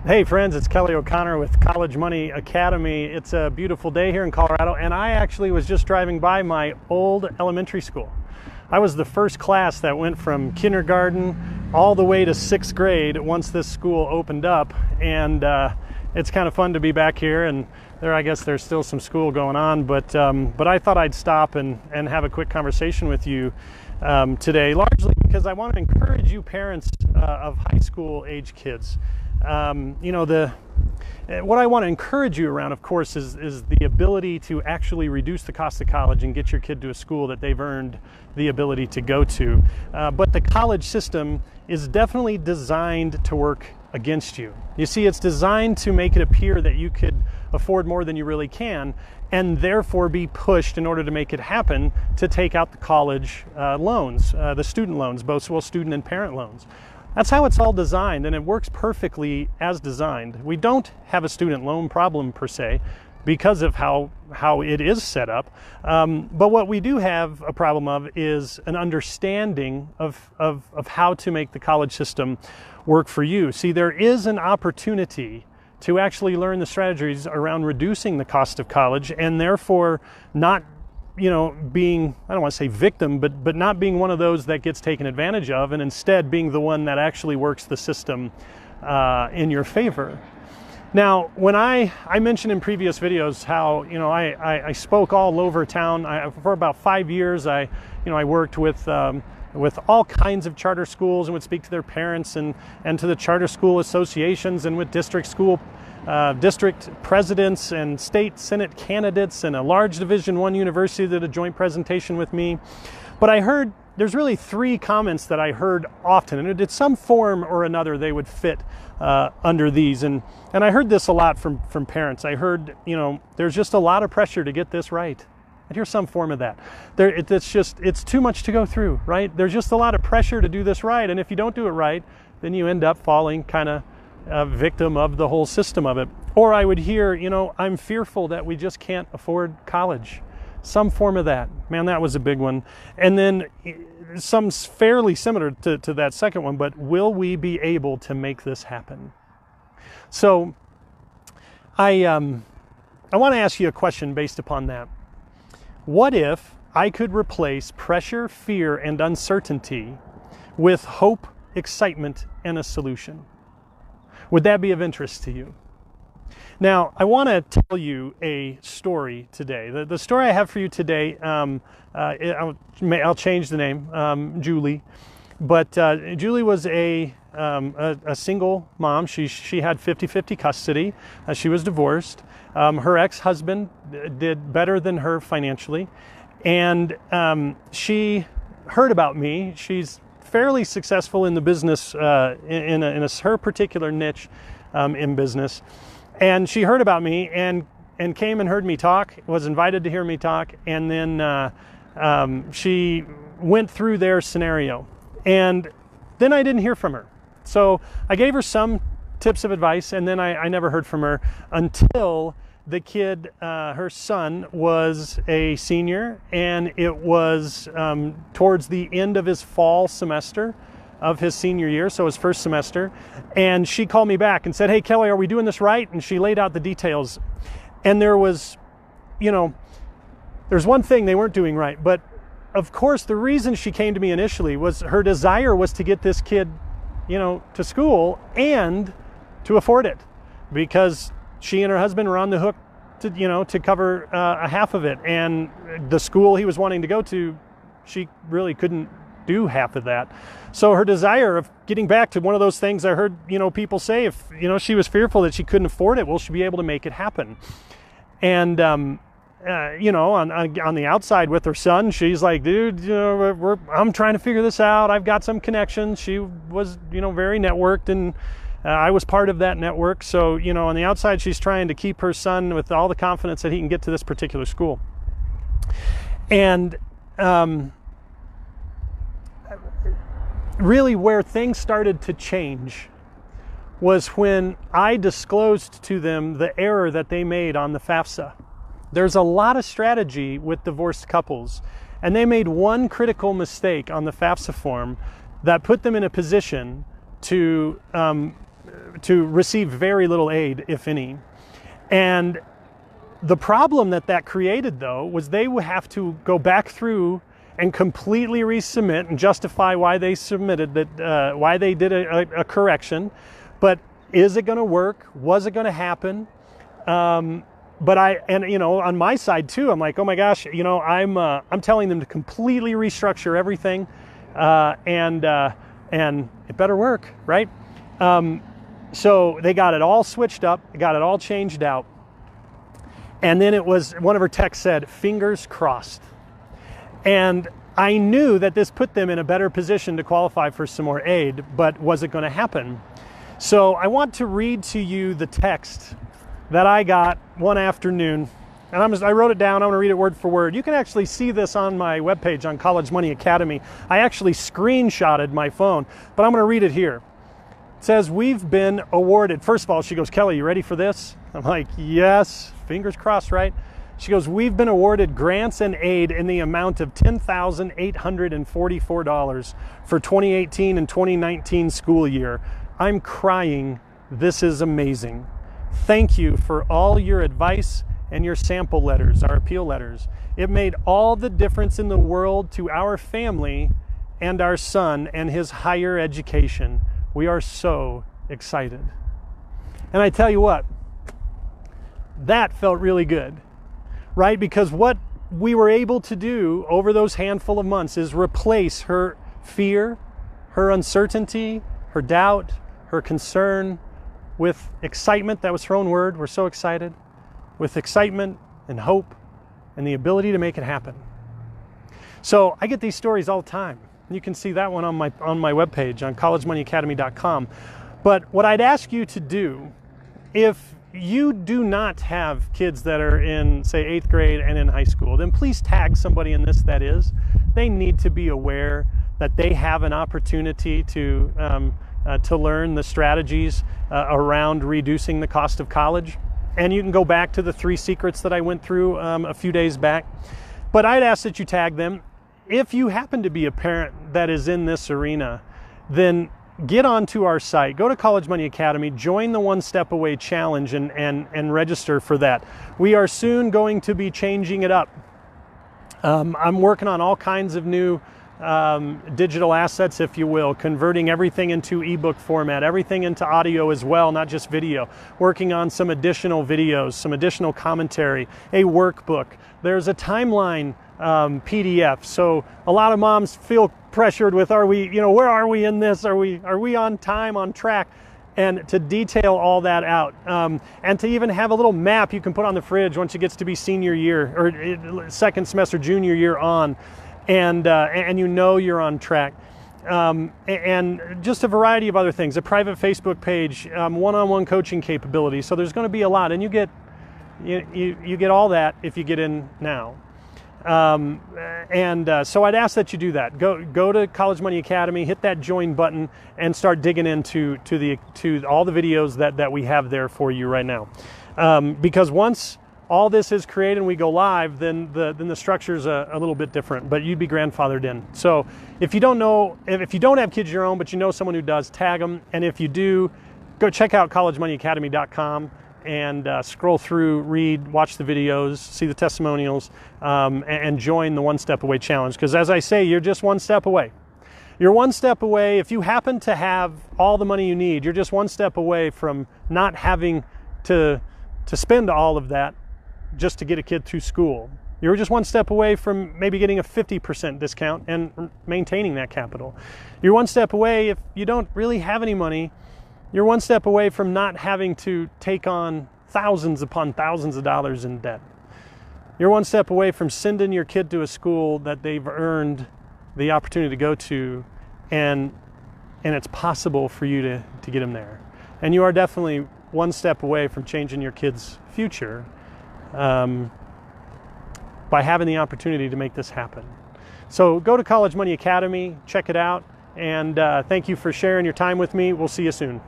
Hey friends, it's Kelly O'Connor with College Money Academy. It's a beautiful day here in Colorado, and I actually was just driving by my old elementary school. I was the first class that went from kindergarten all the way to 6th grade once this school opened up, and it's kind of fun to be back here. And I guess there's still some school going on, but I thought I'd stop and have a quick conversation with you today, largely because I want to encourage you parents of high school age kids. What I want to encourage you around, of course, is the ability to actually reduce the cost of college and get your kid to a school that they've earned the ability to go to. But the college system is definitely designed to work against you. You see, it's designed to make it appear that you could afford more than you really can, and therefore be pushed in order to make it happen to take out the college loans, the student loans, both student and parent loans. That's how it's all designed, and it works perfectly as designed. We don't have a student loan problem per se because of how it is set up. But what we do have a problem of is an understanding of how to make the college system work for you. See, there is an opportunity to actually learn the strategies around reducing the cost of college, and therefore not being, I don't want to say victim, but not being one of those that gets taken advantage of, and instead being the one that actually works the system in your favor. Now, when I mentioned in previous videos how I spoke all over town. For about 5 years, I worked with all kinds of charter schools and would speak to their parents and to the charter school associations, and with district presidents and state senate candidates, and a large Division I university did a joint presentation with me. But I heard there's really 3 comments that I heard often, and in some form or another they would fit under these. And I heard this a lot from parents. I heard, there's just a lot of pressure to get this right. And here's some form of that. It's too much to go through, right? There's just a lot of pressure to do this right, and if you don't do it right, then you end up falling kind of a victim of the whole system of it. Or I would hear, I'm fearful that we just can't afford college. Some form of that. Man, that was a big one. And then some fairly similar to that second one, but will we be able to make this happen? So I want to ask you a question based upon that. What if I could replace pressure, fear, and uncertainty with hope, excitement, and a solution? Would that be of interest to you? Now, I want to tell you a story today. The story I have for you today, I'll change the name, Julie. But Julie was a single mom. She had 50-50 custody. She was divorced. Her ex-husband did better than her financially. And she heard about me. She's fairly successful in the business, in her particular niche in business. And she heard about me and came and heard me talk, was invited to hear me talk, and then she went through their scenario. And then I didn't hear from her. So I gave her some tips of advice, and then I never heard from her until the kid, her son, was a senior, and it was towards the end of his fall semester of his senior year, so his first semester. And she called me back and said, "Hey, Kelly, are we doing this right?" And she laid out the details. And there was, there's one thing they weren't doing right. But of course, the reason she came to me initially was her desire was to get this kid, to school and to afford it, because she and her husband were on the hook to cover a half of it. And the school he was wanting to go to, she really couldn't do half of that. So her desire of getting back to one of those things I heard, people say, if, she was fearful that she couldn't afford it, will she be able to make it happen? And, on the outside with her son, she's like, dude, I'm trying to figure this out. I've got some connections. She was, very networked, and I was part of that network. So, on the outside, she's trying to keep her son with all the confidence that he can get to this particular school. And really where things started to change was when I disclosed to them the error that they made on the FAFSA. There's a lot of strategy with divorced couples, and they made one critical mistake on the FAFSA form that put them in a position to receive very little aid, if any. And the problem that created, though, was they would have to go back through and completely resubmit and justify why they submitted that, why they did a correction. But is it going to work? Was it going to happen? But on my side too, I'm like, oh my gosh, I'm telling them to completely restructure everything, and it better work, right? So they got it all switched up, got it all changed out. And then it was, one of her texts said, fingers crossed. And I knew that this put them in a better position to qualify for some more aid, but was it going to happen? So I want to read to you the text that I got one afternoon. And I wrote it down. I'm going to read it word for word. You can actually see this on my webpage on College Money Academy. I actually screenshotted my phone, but I'm going to read it here. It says, we've been awarded. First of all, she goes, Kelly, you ready for this? I'm like, yes, fingers crossed, right? She goes, we've been awarded grants and aid in the amount of $10,844 for 2018 and 2019 school year. I'm crying. This is amazing. Thank you for all your advice and your sample letters, our appeal letters. It made all the difference in the world to our family and our son and his higher education. We are so excited. And I tell you what, that felt really good, right? Because what we were able to do over those handful of months is replace her fear, her uncertainty, her doubt, her concern with excitement. That was her own word. We're so excited. With excitement and hope and the ability to make it happen. So I get these stories all the time. You can see that one on my webpage on collegemoneyacademy.com. But what I'd ask you to do, if you do not have kids that are in, say, 8th grade and in high school, then please tag somebody in this that is. They need to be aware that they have an opportunity to learn the strategies around reducing the cost of college. And you can go back to the 3 secrets that I went through a few days back. But I'd ask that you tag them. If you happen to be a parent that is in this arena, then get onto our site, go to College Money Academy, join the One Step Away Challenge and register for that. We are soon going to be changing it up. I'm working on all kinds of new digital assets, if you will, converting everything into ebook format, everything into audio as well, not just video, working on some additional videos, some additional commentary, a workbook. There's a timeline PDF. So a lot of moms feel pressured with, where are we in this? Are we on time, on track? And to detail all that out, and to even have a little map you can put on the fridge once it gets to be senior year or second semester, junior year on, and you're on track. And just a variety of other things, a private Facebook page, one-on-one coaching capability. So there's going to be a lot, and you get all that if you get in now. So I'd ask that you do that. Go to College Money Academy, hit that join button, and start digging into all the videos that we have there for you right now. Because once all this is created and we go live, then the structure's a little bit different, but you'd be grandfathered in. So if you don't have kids of your own, but you know someone who does, tag them. And if you do, go check out collegemoneyacademy.com and scroll through, read, watch the videos, see the testimonials, and join the One Step Away Challenge. Because as I say, you're just one step away. You're one step away. If you happen to have all the money you need, you're just one step away from not having to spend all of that just to get a kid through school. You're just one step away from maybe getting a 50% discount and maintaining that capital. You're one step away, if you don't really have any money, you're one step away from not having to take on thousands upon thousands of dollars in debt. You're one step away from sending your kid to a school that they've earned the opportunity to go to, and it's possible for you to get them there. And you are definitely one step away from changing your kid's future by having the opportunity to make this happen. So go to College Money Academy, check it out, and thank you for sharing your time with me. We'll see you soon.